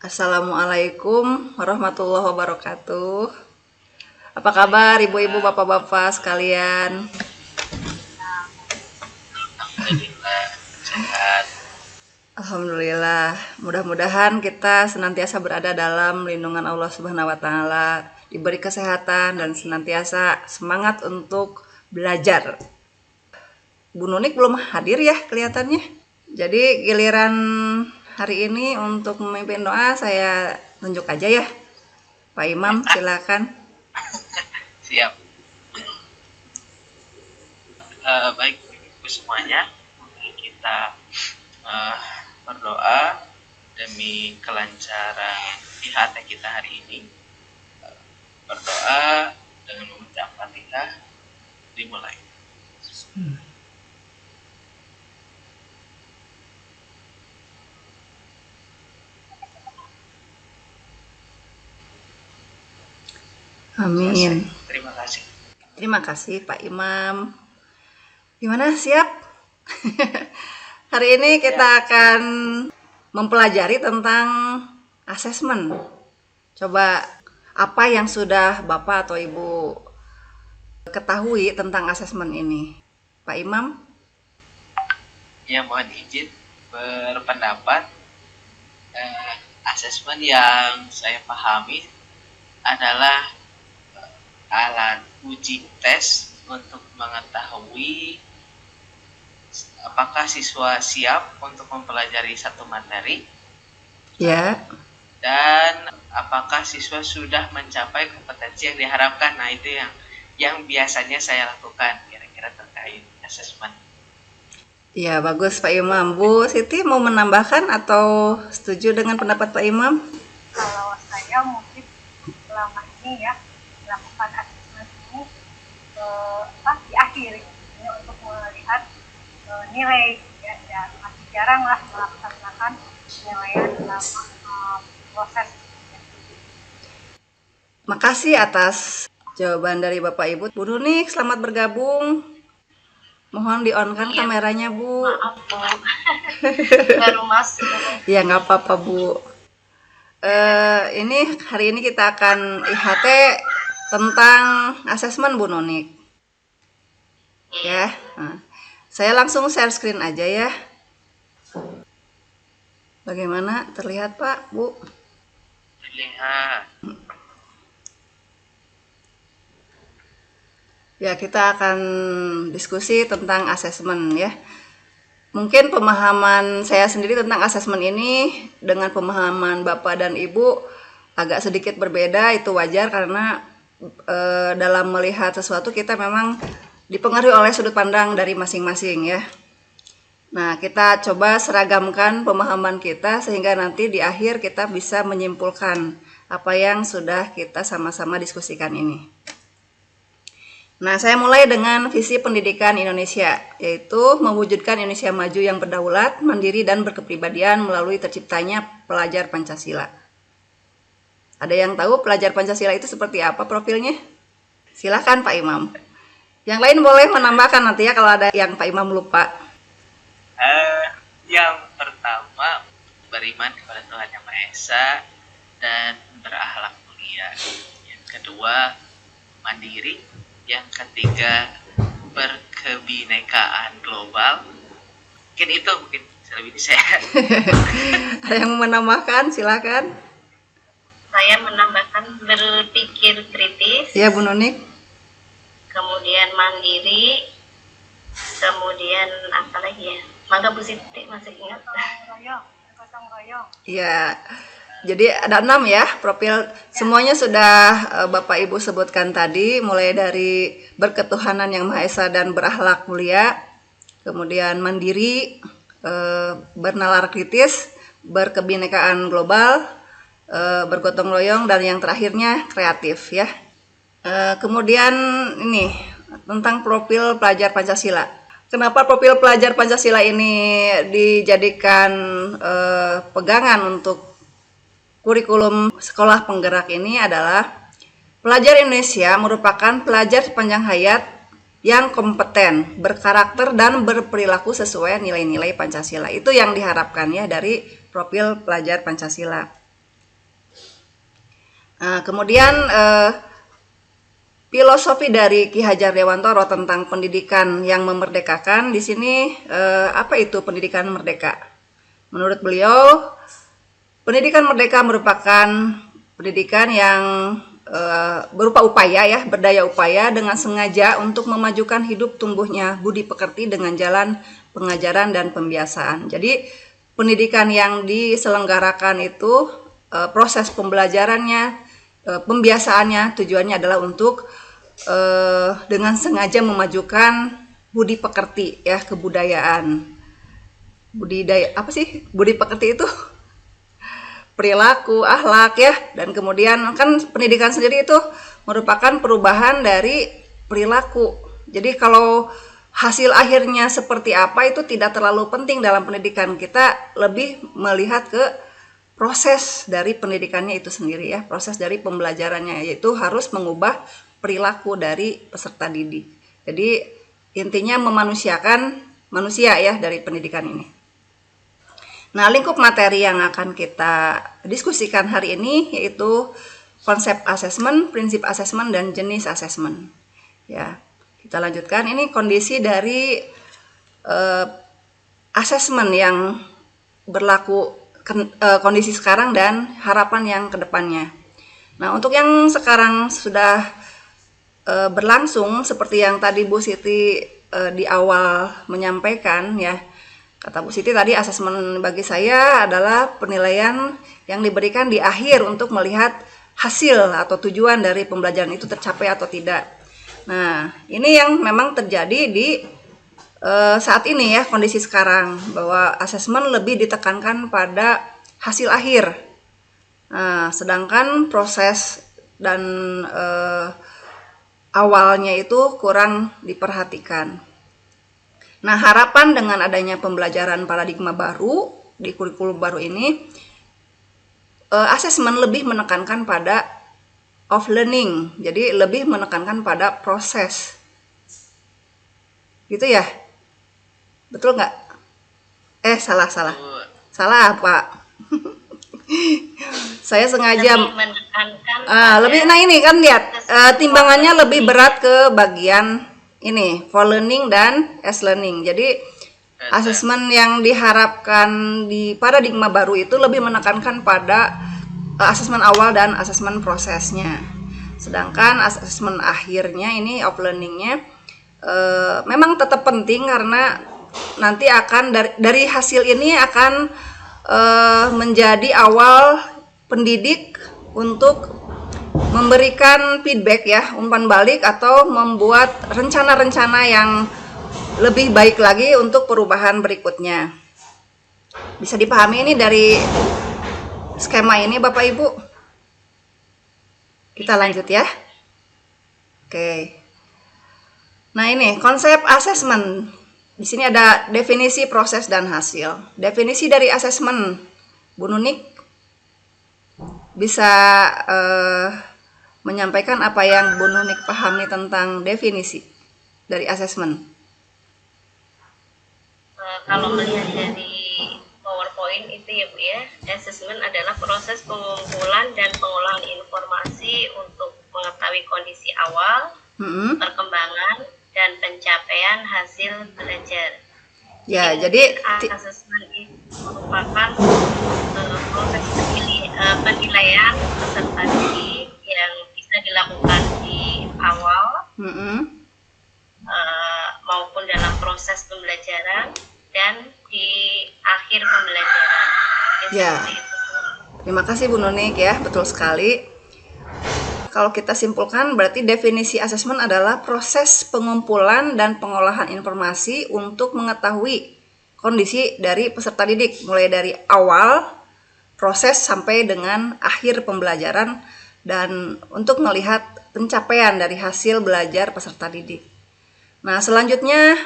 Assalamualaikum warahmatullahi wabarakatuh. Apa kabar ibu-ibu, bapak-bapak sekalian? Alhamdulillah sehat. Alhamdulillah. Mudah-mudahan kita senantiasa berada dalam lindungan Allah Subhanahu wa taala, diberi kesehatan dan senantiasa semangat untuk belajar. Bu Nunik belum hadir ya kelihatannya. Jadi giliran hari ini untuk memimpin doa saya tunjuk aja ya. Pak Imam silakan. Siap. Baik ibu semuanya, kita berdoa demi kelancaran IHT kita hari ini. Berdoa dengan membaca Fatihah, dimulai. Amin. Terima kasih. Terima kasih Pak Imam. Gimana, siap? Hari ini kita akan mempelajari tentang asesmen. Coba apa yang sudah Bapak atau Ibu ketahui tentang asesmen ini? Pak Imam? Ya, mohon izin berpendapat. Asesmen yang saya pahami adalah alat uji tes untuk mengetahui apakah siswa siap untuk mempelajari satu materi, Ya. dan apakah siswa sudah mencapai kompetensi yang diharapkan. Nah, itu yang biasanya saya lakukan kira-kira terkait asesmen. Ya, bagus Pak Imam. Bu Siti mau menambahkan atau setuju dengan pendapat Pak Imam? Kalau saya mungkin selama ini ya melakukan asesmen ini di akhir ini untuk melihat nilai ya masih jarang lah melaksanakan penilaian dalam proses. Makasih atas jawaban dari Bapak Ibu. Bu Nunik, selamat bergabung. Mohon di-on-kan kameranya, Bu. Maaf Bu, baru masuk. Ya, nggak apa-apa, Bu. Hari ini kita akan IHT tentang asesmen, Bu Nunik. Ya, nah, saya langsung share screen aja ya. Bagaimana terlihat Pak, Bu? Terlihat. Ya, kita akan diskusi tentang asesmen ya. Mungkin pemahaman saya sendiri tentang asesmen ini dengan pemahaman Bapak dan Ibu agak sedikit berbeda, itu wajar karena dalam melihat sesuatu kita memang dipengaruhi oleh sudut pandang dari masing-masing ya. Nah, kita coba seragamkan pemahaman kita sehingga nanti di akhir kita bisa menyimpulkan apa yang sudah kita sama-sama diskusikan ini. Nah, saya mulai dengan visi pendidikan Indonesia, yaitu mewujudkan Indonesia maju yang berdaulat, mandiri, dan berkepribadian melalui terciptanya pelajar Pancasila. Ada yang tahu pelajar Pancasila itu seperti apa profilnya? Silakan Pak Imam. Yang lain boleh menambahkan nanti ya kalau ada yang Pak Imam lupa. Yang pertama, beriman kepada Tuhan Yang Maha Esa dan berakhlak mulia. Yang kedua, mandiri. Yang ketiga, berkebinekaan global. Mungkin bisa lebih saya. Ada yang mau menambahkan? Silakan. Saya menambahkan berpikir kritis. Ya, Bu Nunik. Kemudian mandiri, kemudian apa lagi ya? Mangga Bu Siti masih ingat? Gotong royong. Ya, jadi ada 6 ya profil. Semuanya sudah Bapak Ibu sebutkan tadi, mulai dari berketuhanan yang Maha Esa dan berakhlak mulia, kemudian mandiri, bernalar kritis, berkebinekaan global, bergotong royong, dan yang terakhirnya kreatif ya. Kemudian ini tentang profil pelajar Pancasila. Kenapa profil pelajar Pancasila ini dijadikan pegangan untuk kurikulum sekolah penggerak ini adalah pelajar Indonesia merupakan pelajar sepanjang hayat yang kompeten, berkarakter, dan berperilaku sesuai nilai-nilai Pancasila. Itu yang diharapkan ya dari profil pelajar Pancasila. Nah, kemudian filosofi dari Ki Hajar Dewantoro tentang pendidikan yang memerdekakan di sini, apa itu pendidikan merdeka? Menurut beliau, pendidikan merdeka merupakan pendidikan yang berupa upaya ya, berdaya upaya dengan sengaja untuk memajukan hidup tumbuhnya budi pekerti dengan jalan pengajaran dan pembiasaan. Jadi pendidikan yang diselenggarakan itu proses pembelajarannya, pembiasaannya tujuannya adalah untuk dengan sengaja memajukan budi pekerti ya, kebudayaan. Budidaya apa sih? Budi pekerti itu perilaku, akhlak ya, dan kemudian kan pendidikan sendiri itu merupakan perubahan dari perilaku. Jadi kalau hasil akhirnya seperti apa itu tidak terlalu penting dalam pendidikan, kita lebih melihat ke proses dari pendidikannya itu sendiri ya, proses dari pembelajarannya, yaitu harus mengubah perilaku dari peserta didik. Jadi intinya memanusiakan manusia ya dari pendidikan ini. Nah, lingkup materi yang akan kita diskusikan hari ini yaitu konsep asesmen, prinsip asesmen, dan jenis asesmen. Ya, kita lanjutkan. Ini kondisi dari asesmen yang berlaku kondisi sekarang dan harapan yang kedepannya. Nah, untuk yang sekarang sudah berlangsung seperti yang tadi Bu Siti di awal menyampaikan ya. Kata Bu Siti tadi, asesmen bagi saya adalah penilaian yang diberikan di akhir untuk melihat hasil atau tujuan dari pembelajaran itu tercapai atau tidak. Nah, ini yang memang terjadi di saat ini ya, kondisi sekarang, bahwa asesmen lebih ditekankan pada hasil akhir. Nah, sedangkan proses dan awalnya itu kurang diperhatikan. Nah, harapan dengan adanya pembelajaran paradigma baru di kurikulum baru ini, asesmen lebih menekankan pada off learning, jadi lebih menekankan pada proses. Gitu ya? Betul nggak? Salah. Salah, Pak. Saya sengaja lebih, nah ini kan lihat, timbangannya lebih berat ke bagian ini, for learning dan as learning. Jadi asesmen yang diharapkan di paradigma baru itu lebih menekankan pada asesmen awal dan asesmen prosesnya. Sedangkan asesmen akhirnya ini of learningnya memang tetap penting karena nanti akan dari hasil ini akan menjadi awal pendidik untuk memberikan feedback ya, umpan balik atau membuat rencana-rencana yang lebih baik lagi untuk perubahan berikutnya. Bisa dipahami ini dari skema ini Bapak Ibu? Kita lanjut ya. Oke. Nah, ini konsep asesmen. Di sini ada definisi, proses, dan hasil. Definisi dari asesmen, Bu Nunik bisa menyampaikan apa yang Bu Nunik pahami tentang definisi dari asesmen. Kalau melihat dari PowerPoint itu ya Bu ya, asesmen adalah proses pengumpulan dan pengolahan informasi untuk mengetahui kondisi awal, perkembangan, dan pencapaian hasil belajar. Ya, jadi asesmen itu merupakan proses penilaian peserta didik yang bisa dilakukan di awal maupun dalam proses pembelajaran dan di akhir pembelajaran. Ya, terima kasih Bu Nunik ya, betul sekali. Kalau kita simpulkan, berarti definisi asesmen adalah proses pengumpulan dan pengolahan informasi untuk mengetahui kondisi dari peserta didik, mulai dari awal proses sampai dengan akhir pembelajaran, dan untuk melihat pencapaian dari hasil belajar peserta didik. Nah, selanjutnya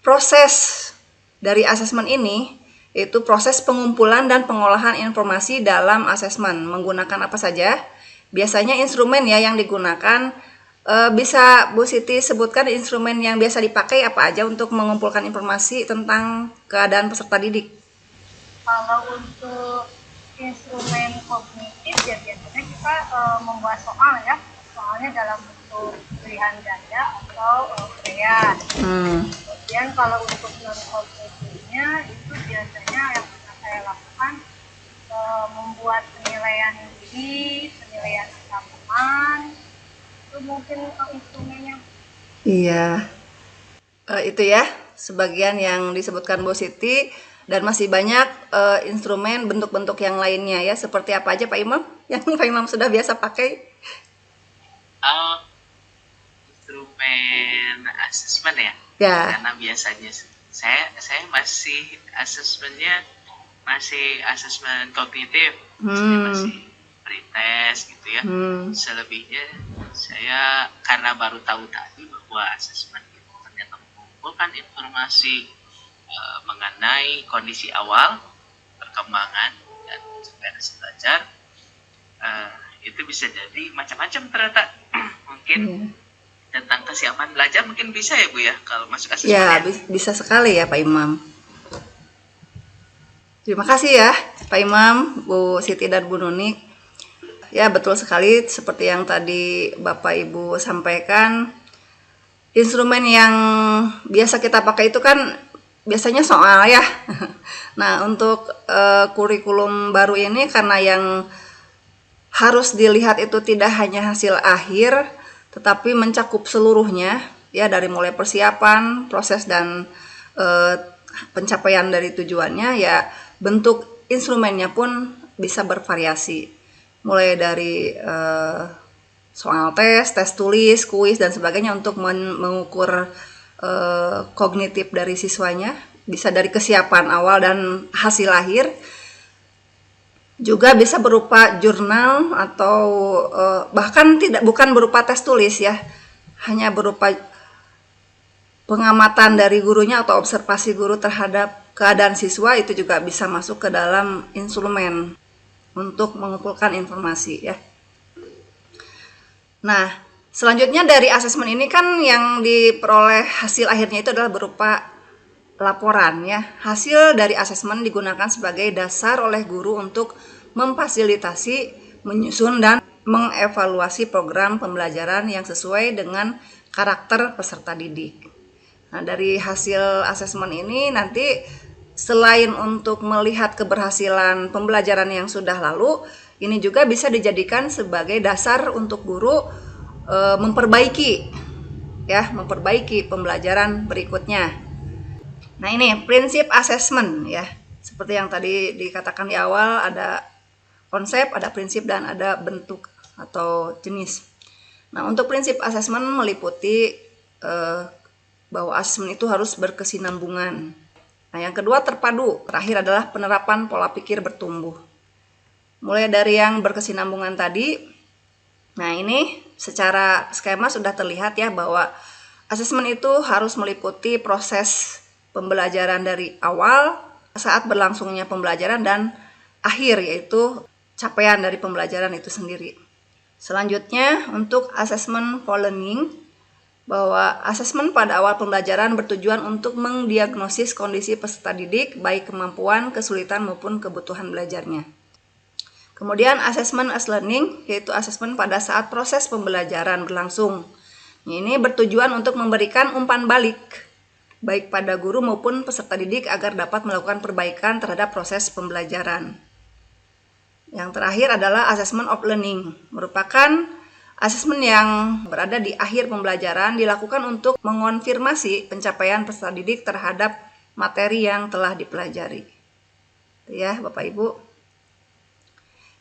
proses dari asesmen ini yaitu proses pengumpulan dan pengolahan informasi dalam asesmen. Menggunakan apa saja? Biasanya instrumen ya yang digunakan. Bisa Bu Siti sebutkan instrumen yang biasa dipakai apa aja untuk mengumpulkan informasi tentang keadaan peserta didik? Kalau untuk instrumen kognitif ya biasanya kita membuat soal ya, soalnya dalam bentuk pilihan ganda atau kreas. Kemudian kalau untuk non kognitifnya itu biasanya yang pernah saya lakukan membuat penilaian diri, penilaian teman, itu mungkin instrumennya. Iya, itu ya sebagian yang disebutkan Bu Siti, dan masih banyak instrumen bentuk-bentuk yang lainnya ya. Seperti apa aja Pak Imam yang Pak Imam sudah biasa pakai? Instrumen asesmen ya? Ya. Karena biasanya saya masih asesmennya masih asesmen kognitif, masih pretest gitu ya. Selebihnya saya karena baru tahu tadi bahwa asesmen itu ternyata mengumpulkan informasi mengenai kondisi awal, perkembangan, dan proses belajar. Itu bisa jadi macam-macam ternyata. Mungkin tentang kesiapan belajar mungkin bisa ya Bu ya kalau masuk asesmen ya? Bisa sekali ya Pak Imam. Terima kasih ya Pak Imam, Bu Siti dan Bu Nunik. Ya betul sekali seperti yang tadi Bapak Ibu sampaikan. Instrumen yang biasa kita pakai itu kan biasanya soal ya. Nah untuk kurikulum baru ini karena yang harus dilihat itu tidak hanya hasil akhir, tetapi mencakup seluruhnya ya, dari mulai persiapan, proses, dan pencapaian dari tujuannya ya. Bentuk instrumennya pun bisa bervariasi, mulai dari soal tes tulis, kuis, dan sebagainya untuk mengukur kognitif dari siswanya, bisa dari kesiapan awal dan hasil akhir. Juga bisa berupa jurnal atau bahkan bukan berupa tes tulis ya, hanya berupa pengamatan dari gurunya atau observasi guru terhadap keadaan siswa. Itu juga bisa masuk ke dalam instrumen untuk mengumpulkan informasi ya. Nah, selanjutnya dari asesmen ini kan yang diperoleh hasil akhirnya itu adalah berupa laporan ya. Hasil dari asesmen digunakan sebagai dasar oleh guru untuk memfasilitasi, menyusun, dan mengevaluasi program pembelajaran yang sesuai dengan karakter peserta didik. Nah, dari hasil asesmen ini nanti selain untuk melihat keberhasilan pembelajaran yang sudah lalu, ini juga bisa dijadikan sebagai dasar untuk guru memperbaiki pembelajaran berikutnya. Nah, ini prinsip asesmen ya. Seperti yang tadi dikatakan di awal, ada konsep, ada prinsip, dan ada bentuk atau jenis. Nah, untuk prinsip asesmen meliputi bahwa asesmen itu harus berkesinambungan. Nah, yang kedua terpadu. Terakhir adalah penerapan pola pikir bertumbuh. Mulai dari yang berkesinambungan tadi, nah ini secara skema sudah terlihat ya bahwa asesmen itu harus meliputi proses pembelajaran dari awal, saat berlangsungnya pembelajaran, dan akhir, yaitu capaian dari pembelajaran itu sendiri. Selanjutnya untuk asesmen for learning, bahwa asesmen pada awal pembelajaran bertujuan untuk mendiagnosis kondisi peserta didik, baik kemampuan, kesulitan, maupun kebutuhan belajarnya. Kemudian asesmen as learning, yaitu asesmen pada saat proses pembelajaran berlangsung. Ini bertujuan untuk memberikan umpan balik, baik pada guru maupun peserta didik, agar dapat melakukan perbaikan terhadap proses pembelajaran. Yang terakhir adalah assessment of learning, merupakan asesmen yang berada di akhir pembelajaran, dilakukan untuk mengonfirmasi pencapaian peserta didik terhadap materi yang telah dipelajari. Itu ya Bapak Ibu.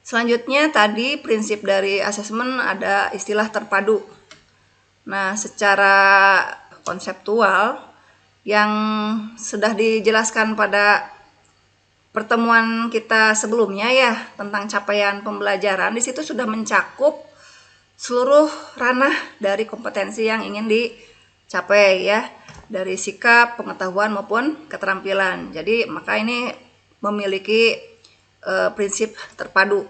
Selanjutnya tadi prinsip dari asesmen ada istilah terpadu. Nah, secara konseptual yang sudah dijelaskan pada pertemuan kita sebelumnya ya tentang capaian pembelajaran, di situ sudah mencakup seluruh ranah dari kompetensi yang ingin dicapai ya, dari sikap, pengetahuan, maupun keterampilan. Jadi maka ini memiliki prinsip terpadu.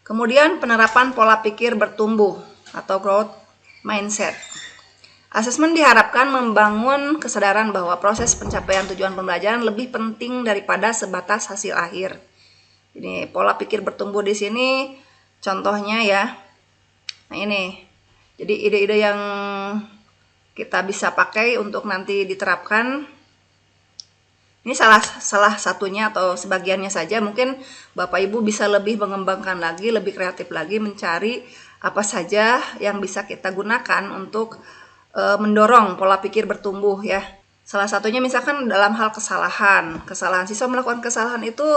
Kemudian penerapan pola pikir bertumbuh atau growth mindset. Asesmen diharapkan membangun kesadaran bahwa proses pencapaian tujuan pembelajaran lebih penting daripada sebatas hasil akhir. Ini pola pikir bertumbuh di sini contohnya ya. Nah ini, jadi ide-ide yang kita bisa pakai untuk nanti diterapkan. Ini salah satunya atau sebagiannya saja. Mungkin Bapak Ibu bisa lebih mengembangkan lagi, lebih kreatif lagi, mencari apa saja yang bisa kita gunakan untuk mendorong pola pikir bertumbuh ya. Salah satunya misalkan dalam hal kesalahan. Siswa melakukan kesalahan itu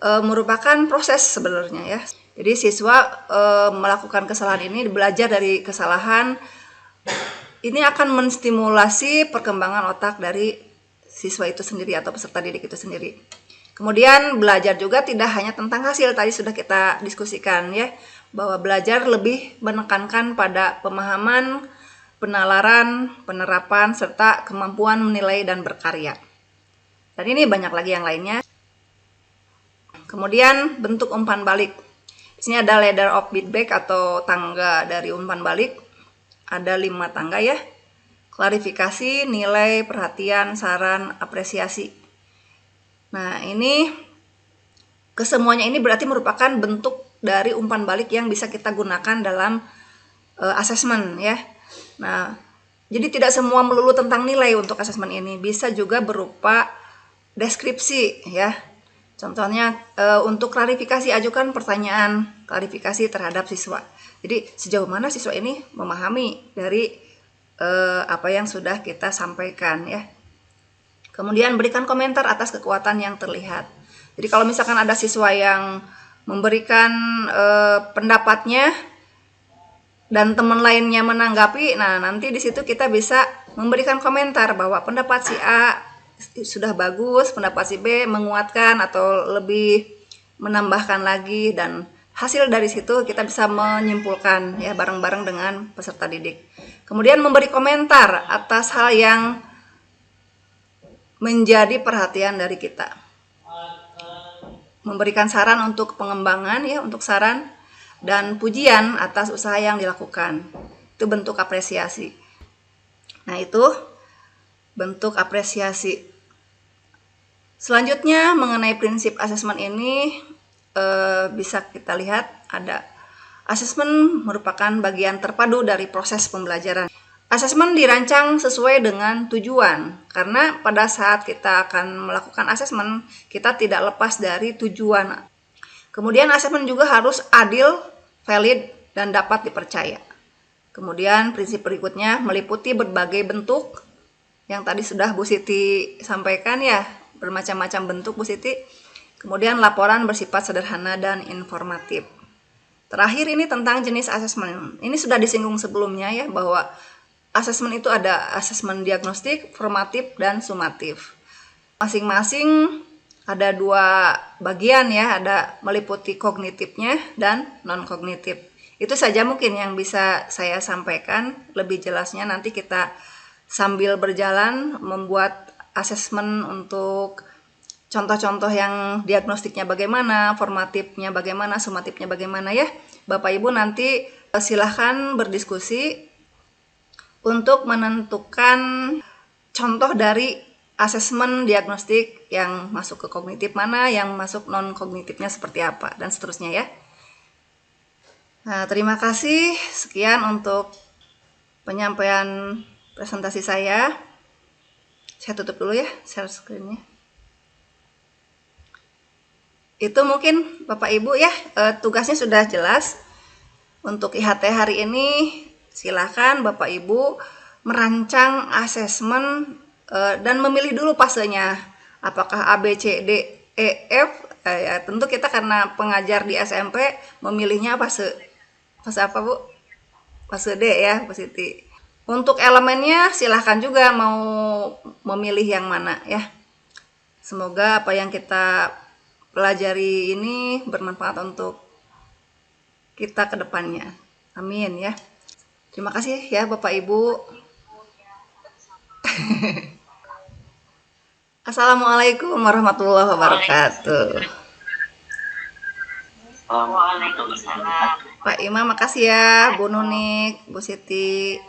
merupakan proses sebenarnya ya. Jadi siswa melakukan kesalahan ini, belajar dari kesalahan, ini akan menstimulasi perkembangan otak dari siswa itu sendiri atau peserta didik itu sendiri. Kemudian belajar juga tidak hanya tentang hasil, tadi sudah kita diskusikan ya, bahwa belajar lebih menekankan pada pemahaman, penalaran, penerapan, serta kemampuan menilai dan berkarya. Dan ini banyak lagi yang lainnya. Kemudian bentuk umpan balik. Di sini ada ladder of feedback atau tangga dari umpan balik. Ada 5 tangga ya. Klarifikasi, nilai, perhatian, saran, apresiasi. Nah, ini kesemuanya ini berarti merupakan bentuk dari umpan balik yang bisa kita gunakan dalam asesmen ya. Nah, jadi tidak semua melulu tentang nilai untuk asesmen ini. Bisa juga berupa deskripsi ya. Contohnya untuk klarifikasi, ajukan pertanyaan klarifikasi terhadap siswa. Jadi sejauh mana siswa ini memahami dari apa yang sudah kita sampaikan ya. Kemudian berikan komentar atas kekuatan yang terlihat. Jadi kalau misalkan ada siswa yang memberikan pendapatnya dan teman lainnya menanggapi, nah nanti di situ kita bisa memberikan komentar bahwa pendapat si A sudah bagus, pendapat si B menguatkan atau lebih menambahkan lagi, dan hasil dari situ kita bisa menyimpulkan ya bareng-bareng dengan peserta didik. Kemudian memberi komentar atas hal yang menjadi perhatian dari kita. Memberikan saran untuk pengembangan ya, untuk saran dan pujian atas usaha yang dilakukan. Itu bentuk apresiasi. Nah, itu bentuk apresiasi. Selanjutnya mengenai prinsip asesmen ini bisa kita lihat ada asesmen merupakan bagian terpadu dari proses pembelajaran. Asesmen dirancang sesuai dengan tujuan, karena pada saat kita akan melakukan asesmen kita tidak lepas dari tujuan. Kemudian asesmen juga harus adil, valid, dan dapat dipercaya. Kemudian prinsip berikutnya meliputi berbagai bentuk yang tadi sudah Bu Siti sampaikan ya, bermacam-macam bentuk Bu Siti. Kemudian laporan bersifat sederhana dan informatif. Terakhir ini tentang jenis asesmen. Ini sudah disinggung sebelumnya ya, bahwa asesmen itu ada asesmen diagnostik, formatif, dan sumatif. Masing-masing ada 2 bagian ya, ada meliputi kognitifnya dan non-kognitif. Itu saja mungkin yang bisa saya sampaikan. Lebih jelasnya nanti kita sambil berjalan membuat asesmen untuk contoh-contoh yang diagnostiknya bagaimana, formatifnya bagaimana, sumatifnya bagaimana ya. Bapak Ibu nanti silahkan berdiskusi untuk menentukan contoh dari asesmen diagnostik yang masuk ke kognitif mana, yang masuk non-kognitifnya seperti apa, dan seterusnya ya. Nah, terima kasih. Sekian untuk penyampaian presentasi saya. Saya tutup dulu ya share screen-nya. Itu mungkin Bapak Ibu ya, tugasnya sudah jelas. Untuk IHT hari ini silakan Bapak Ibu merancang asesmen dan memilih dulu fasenya. Apakah A, B, C, D, E, F? Ya, tentu kita karena pengajar di SMP memilihnya fase apa Bu? Fase D ya, Bu Siti. Untuk elemennya silahkan juga mau memilih yang mana ya. Semoga apa yang kita pelajari ini bermanfaat untuk kita ke depannya. Amin ya. Terima kasih ya Bapak Ibu. Assalamualaikum warahmatullahi wabarakatuh. Waalaikumsalam. Pak Imam makasih ya, Bu Nunik, Bu Siti.